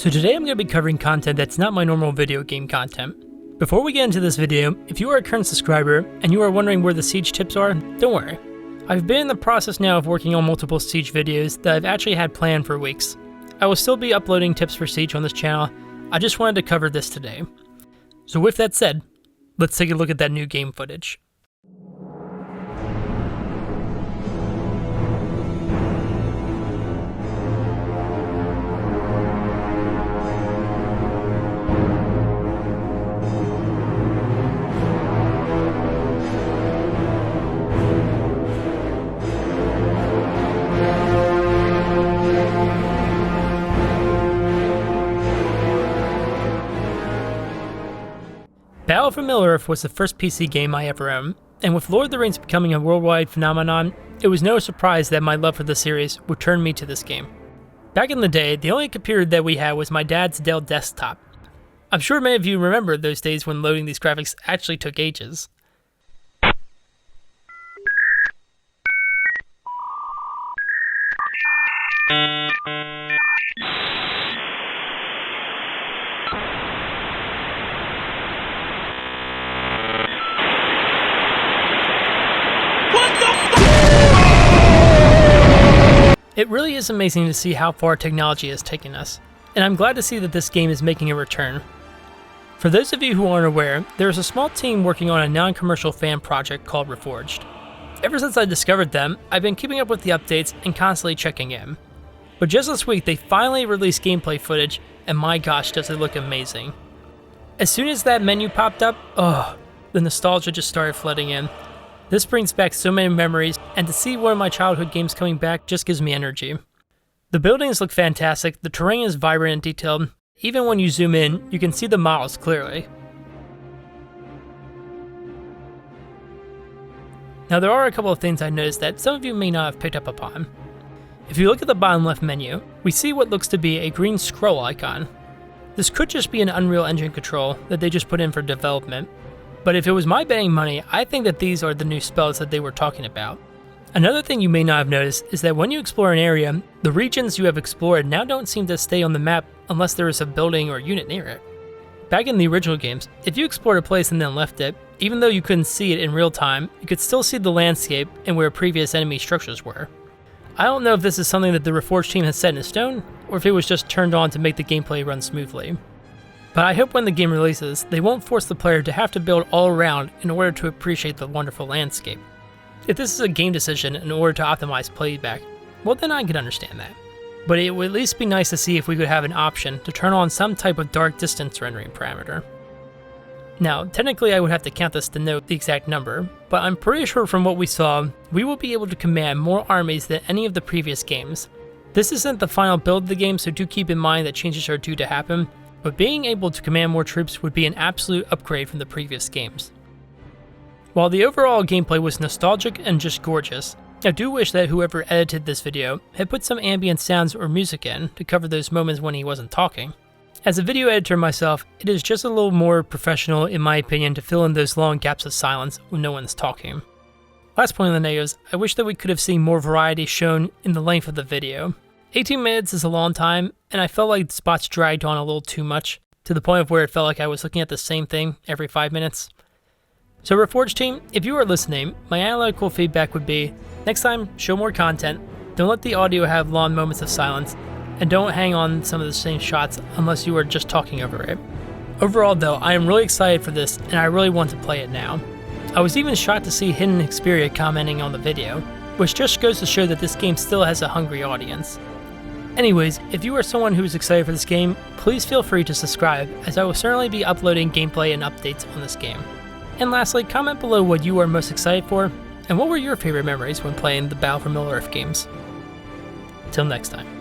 So today I'm going to be covering content that's not my normal video game content. Before we get into this video, if you are a current subscriber and you are wondering where the Siege tips are, don't worry. I've been in the process now of working on multiple Siege videos that I've actually had planned for weeks. I will still be uploading tips for Siege on this channel, I just wanted to cover this today. So with that said, let's take a look at that new game footage. Battle for Middle-earth was the first PC game I ever owned, and with Lord of the Rings becoming a worldwide phenomenon, it was no surprise that my love for the series would turn me to this game. Back in the day, the only computer that we had was my dad's Dell desktop. I'm sure many of you remember those days when loading these graphics actually took ages. It really is amazing to see how far technology has taken us, and I'm glad to see that this game is making a return. For those of you who aren't aware, there is a small team working on a non-commercial fan project called Reforged. Ever since I discovered them, I've been keeping up with the updates and constantly checking in. But just this week, they finally released gameplay footage, and my gosh, does it look amazing. As soon as that menu popped up, the nostalgia just started flooding in. This brings back so many memories, and to see one of my childhood games coming back just gives me energy. The buildings look fantastic, the terrain is vibrant and detailed. Even when you zoom in, you can see the models clearly. Now there are a couple of things I noticed that some of you may not have picked up upon. If you look at the bottom left menu, we see what looks to be a green scroll icon. This could just be an Unreal Engine control that they just put in for development. But if it was my betting money, I think that these are the new spells that they were talking about. Another thing you may not have noticed is that when you explore an area, the regions you have explored now don't seem to stay on the map unless there is a building or unit near it. Back in the original games, if you explored a place and then left it, even though you couldn't see it in real time, you could still see the landscape and where previous enemy structures were. I don't know if this is something that the Reforged team has set in stone, or if it was just turned on to make the gameplay run smoothly. But I hope when the game releases, they won't force the player to have to build all around in order to appreciate the wonderful landscape. If this is a game decision in order to optimize playback, well then I can understand that. But it would at least be nice to see if we could have an option to turn on some type of dark distance rendering parameter. Now, technically I would have to count this to know the exact number, but I'm pretty sure from what we saw, we will be able to command more armies than any of the previous games. This isn't the final build of the game, so do keep in mind that changes are due to happen, but being able to command more troops would be an absolute upgrade from the previous games. While the overall gameplay was nostalgic and just gorgeous, I do wish that whoever edited this video had put some ambient sounds or music in to cover those moments when he wasn't talking. As a video editor myself, it is just a little more professional in my opinion to fill in those long gaps of silence when no one's talking. Last point on the negatives, I wish that we could have seen more variety shown in the length of the video. 18 minutes is a long time, and I felt like spots dragged on a little too much, to the point of where it felt like I was looking at the same thing every 5 minutes. So Reforged team, if you are listening, my analytical feedback would be, next time, show more content, don't let the audio have long moments of silence, and don't hang on some of the same shots unless you are just talking over it. Overall though, I am really excited for this, and I really want to play it now. I was even shocked to see Hidden Xperia commenting on the video, which just goes to show that this game still has a hungry audience. Anyways, if you are someone who is excited for this game, please feel free to subscribe, as I will certainly be uploading gameplay and updates on this game. And lastly, comment below what you are most excited for, and what were your favorite memories when playing the Battle for Middle-earth games. Till next time.